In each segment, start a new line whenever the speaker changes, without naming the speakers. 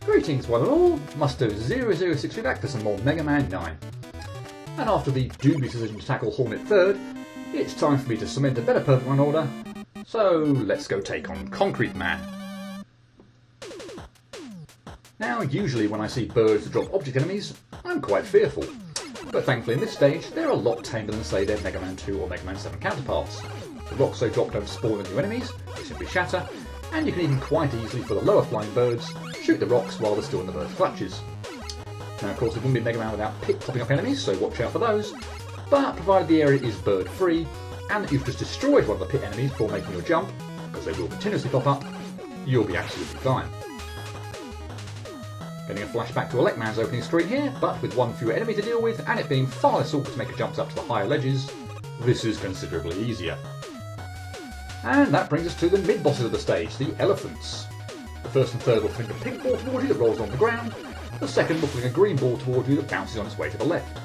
Greetings one and all, Musto0063 back for some more Mega Man 9. And after the dubious decision to tackle Hornet third, it's time for me to cement a better perfect run order, so let's go take on Concrete Man. Now usually when I see birds that drop object enemies, I'm quite fearful, but thankfully in this stage they're a lot tamer than say their Mega Man 2 or Mega Man 7 counterparts. The rocks they drop don't spawn new enemies, they simply shatter, and you can even quite easily, for the lower flying birds, shoot the rocks while they're still in the bird's clutches. Now of course it wouldn't be Mega Man without pit popping up enemies, so watch out for those, but provided the area is bird free, and that you've just destroyed one of the pit enemies before making your jump, because they will continuously pop up, you'll be absolutely fine. Getting a flashback to Elecman's opening screen here, but with one fewer enemy to deal with, and it being far less awkward to make a jumps up to the higher ledges, this is considerably easier. And that brings us to the mid-bosses of the stage, the elephants. The first and third will fling a pink ball towards you that rolls on the ground, the second will fling a green ball towards you that bounces on its way to the left.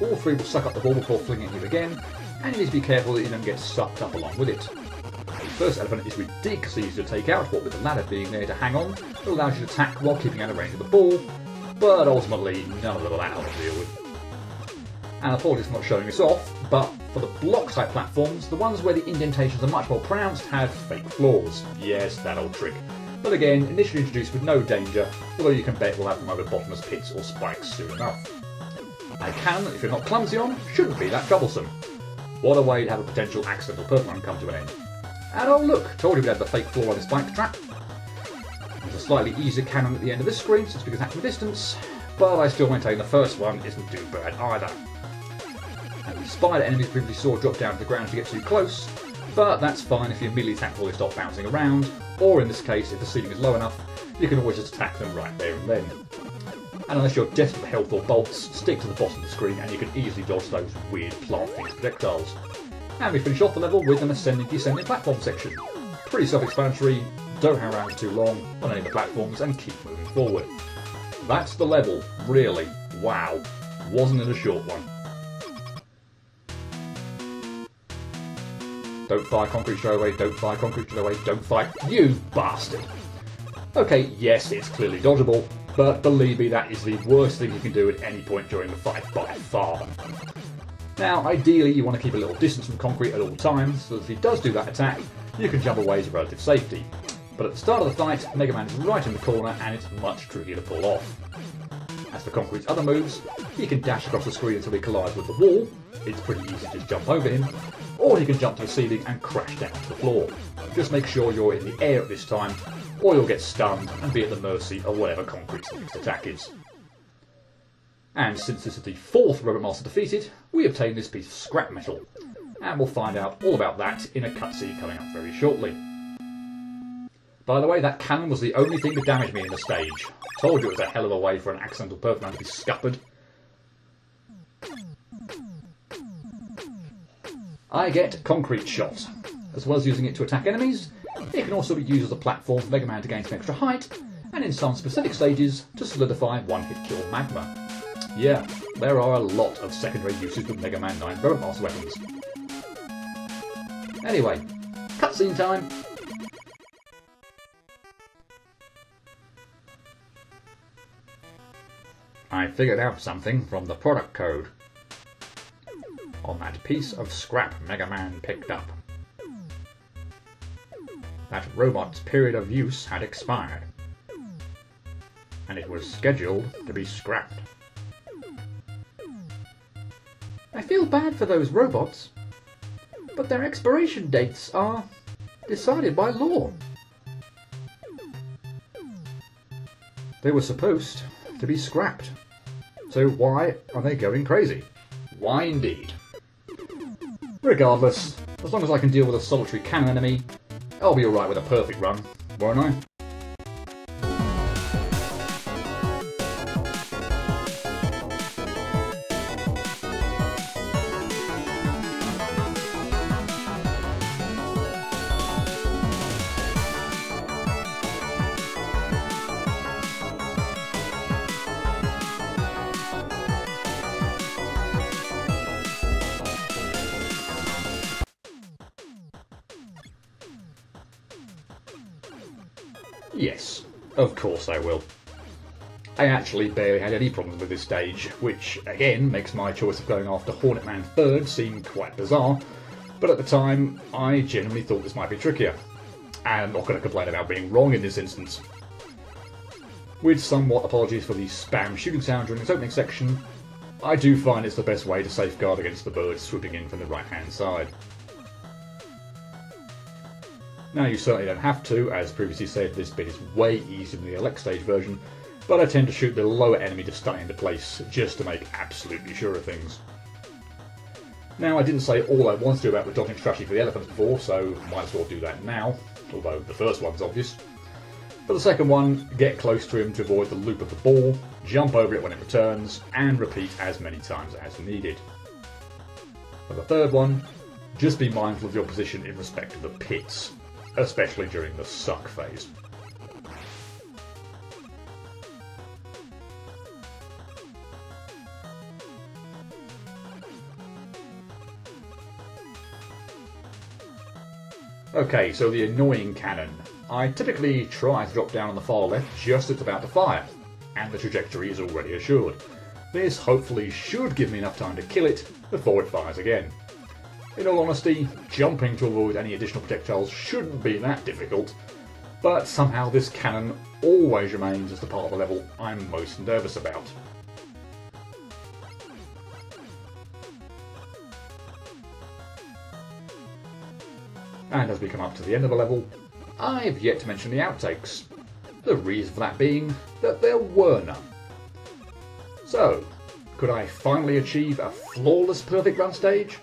All three will suck up the ball before flinging it at you again, and you need to be careful that you don't get sucked up along with it. The first elephant is ridiculously easy to take out, what with the ladder being there to hang on, it allows you to attack while keeping out of range of the ball, but ultimately none of them are that hard to deal with. And apologies for not showing this off, but for the block type platforms, the ones where the indentations are much more pronounced have fake floors. Yes, that old trick. But again, initially introduced with no danger, although you can bet we'll have them over bottomless pits or spikes soon enough. A cannon, if you're not clumsy on, shouldn't be that troublesome. What a way to have a potential accidental perfect run come to an end. And oh look, told you we had the fake floor on the spike trap. There's a slightly easier cannon at the end of this screen since we can attack from a distance, but I still maintain the first one isn't too bad either. And the spider enemies previously saw drop down to the ground if you get too close, but that's fine if you immediately attack before they stop bouncing around, or in this case, if the ceiling is low enough, you can always just attack them right there and then. And unless you're desperate for health or bolts, stick to the bottom of the screen and you can easily dodge those weird plant-things projectiles. And we finish off the level with an ascending-descending platform section. Pretty self-explanatory, don't hang around for too long on any of the platforms and keep moving forward. That's the level, really. Wow. Wasn't it a short one? Don't fire concrete straight away, don't fire concrete straight away, don't fire... You bastard! Okay, yes, it's clearly dodgeable, but believe me, that is the worst thing you can do at any point during the fight by far. Now, ideally, you want to keep a little distance from concrete at all times, so that if he does do that attack, you can jump away to relative safety. But at the start of the fight, Mega Man is right in the corner, and it's much trickier to pull off. As for Concrete's other moves, he can dash across the screen until he collides with the wall, it's pretty easy to just jump over him, or he can jump to the ceiling and crash down to the floor. Just make sure you're in the air at this time, or you'll get stunned and be at the mercy of whatever Concrete's next attack is. And since this is the fourth Robot Master defeated, we obtain this piece of scrap metal, and we'll find out all about that in a cutscene coming up very shortly. By the way, that cannon was the only thing that damaged me in the stage. Told you it was a hell of a way for an accidental perfect run to be scuppered. I get Concrete Shot. As well as using it to attack enemies, it can also be used as a platform for Mega Man to gain some extra height, and in some specific stages, to solidify one-hit kill Magma. Yeah, there are a lot of secondary uses with Mega Man 9 Robot Master weapons. Anyway, cutscene time! I figured out something from the product code on that piece of scrap Mega Man picked up. That robot's period of use had expired, and it was scheduled to be scrapped. I feel bad for those robots, but their expiration dates are decided by law. They were supposed to be scrapped. So why are they going crazy? Why indeed? Regardless, as long as I can deal with a solitary cannon enemy, I'll be alright with a perfect run, won't I? Yes, Of course I will. I actually barely had any problems with this stage, which again makes my choice of going after Hornet Man 3rd seem quite bizarre, but at the time I genuinely thought this might be trickier, and I'm not going to complain about being wrong in this instance. With somewhat apologies for the spam shooting sound during this opening section, I do find it's the best way to safeguard against the birds swooping in from the right hand side. Now you certainly don't have to, as previously said this bit is way easier than the Elect stage version, but I tend to shoot the lower enemy to stun into place, just to make absolutely sure of things. Now I didn't say all I wanted to about the dodging strategy for the elephants before, so might as well do that now, although the first one's obvious. For the second one, get close to him to avoid the loop of the ball, jump over it when it returns, and repeat as many times as needed. For the third one, just be mindful of your position in respect of the pits, especially during the suck phase. Okay, so the annoying cannon. I typically try to drop down on the far left just as it's about to fire, and the trajectory is already assured. This hopefully should give me enough time to kill it before it fires again. In all honesty, jumping to avoid any additional projectiles shouldn't be that difficult, but somehow this cannon always remains as the part of the level I'm most nervous about. And as we come up to the end of the level, I've yet to mention the outtakes. The reason for that being that there were none. So, could I finally achieve a flawless perfect run stage?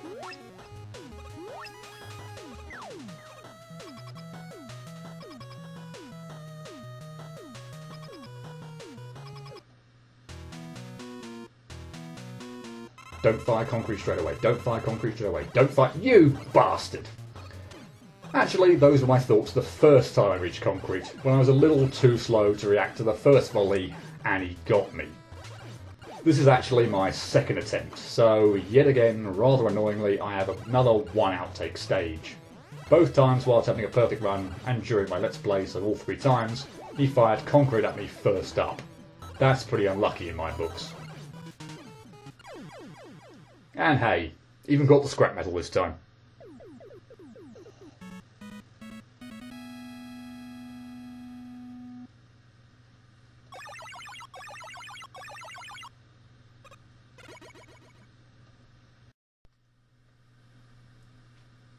Don't fire concrete straight away, don't fire concrete straight away, don't fire— you bastard! Actually, those were my thoughts the first time I reached concrete, when I was a little too slow to react to the first volley, and he got me. This is actually my second attempt, so yet again, rather annoyingly, I have another one outtake stage. Both times whilst having a perfect run, and during my Let's Play, so all 3 times, he fired concrete at me first up. That's pretty unlucky in my books. And hey, even got the scrap metal this time.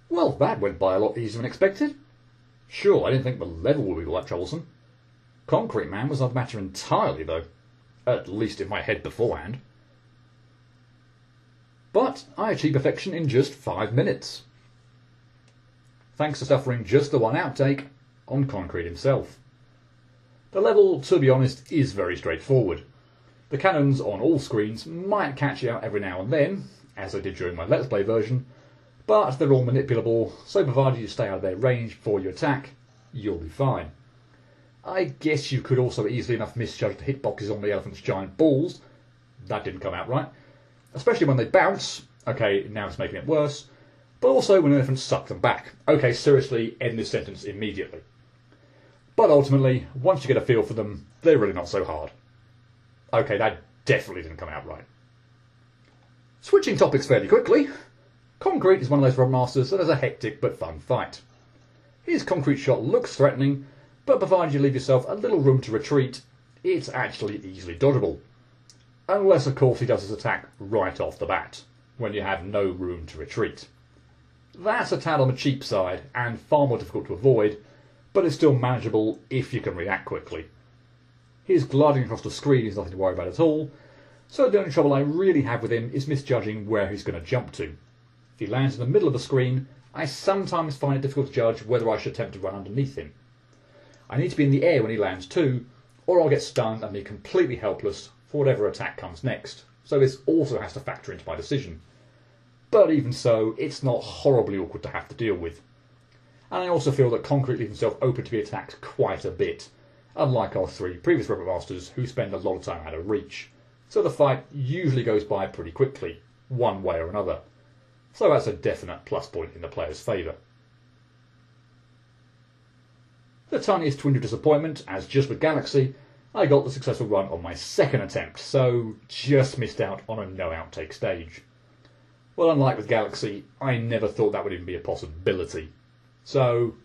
Well, that went by a lot easier than expected. Sure, I didn't think the level would be all that troublesome. Concrete Man was another matter entirely, though. At least in my head beforehand. But I achieved perfection in just 5 minutes. Thanks to suffering just the one outtake on Concrete himself. The level, to be honest, is very straightforward. The cannons on all screens might catch you out every now and then, as I did during my Let's Play version, but they're all manipulable, so provided you stay out of their range before you attack, you'll be fine. I guess you could also easily enough misjudge the hitboxes on the elephant's giant balls. That didn't come out right. Especially when they bounce. Okay, now it's making it worse. But also when elephants suck them back. Okay, seriously, end this sentence immediately. But ultimately, once you get a feel for them, they're really not so hard. Okay, that definitely didn't come out right. Switching topics fairly quickly, Concrete is one of those Rodmasters that has a hectic but fun fight. His concrete shot looks threatening, but provided you leave yourself a little room to retreat, it's actually easily dodgeable. Unless, of course, he does his attack right off the bat, when you have no room to retreat. That's a tad on the cheap side, and far more difficult to avoid, but it's still manageable if you can react quickly. His gliding across the screen is nothing to worry about at all, so the only trouble I really have with him is misjudging where he's going to jump to. If he lands in the middle of the screen, I sometimes find it difficult to judge whether I should attempt to run underneath him. I need to be in the air when he lands too, or I'll get stunned and be completely helpless for whatever attack comes next, so this also has to factor into my decision. But even so, it's not horribly awkward to have to deal with. And I also feel that Concrete leaves himself open to be attacked quite a bit, unlike our 3 previous Robot Masters who spend a lot of time out of reach, so the fight usually goes by pretty quickly, one way or another. So that's a definite plus point in the player's favour. The tiniest twinge of disappointment, as just with Galaxy, I got the successful run on my second attempt, so just missed out on a no outtake stage. Well, unlike with Galaxy, I never thought that would even be a possibility. So,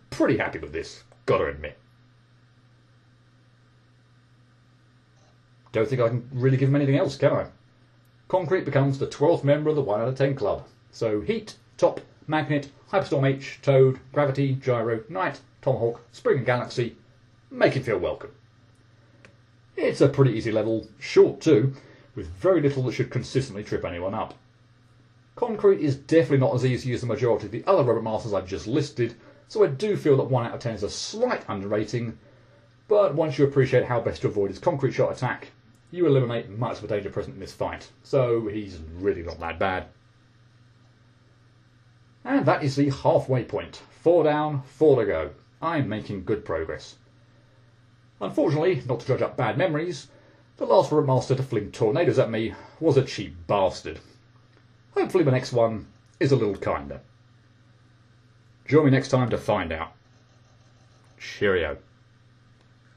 pretty happy with this, gotta admit. Don't think I can really give him anything else, can I? Concrete becomes the 12th member of the 1 out of 10 club. So Heat, Top, Magnet, Hyperstorm H, Toad, Gravity, Gyro, Knight, Tomahawk, Spring and Galaxy make him feel welcome. It's a pretty easy level, short too, with very little that should consistently trip anyone up. Concrete is definitely not as easy as the majority of the other Robot Masters I've just listed, so I do feel that 1 out of 10 is a slight underrating, but once you appreciate how best to avoid his Concrete Shot attack, you eliminate much of the danger present in this fight, so he's really not that bad. And that is the halfway point. 4 down, 4 to go. I'm making good progress. Unfortunately, not to judge up bad memories, the last Robot Master to fling tornadoes at me was a cheap bastard. Hopefully the next one is a little kinder. Join me next time to find out. Cheerio.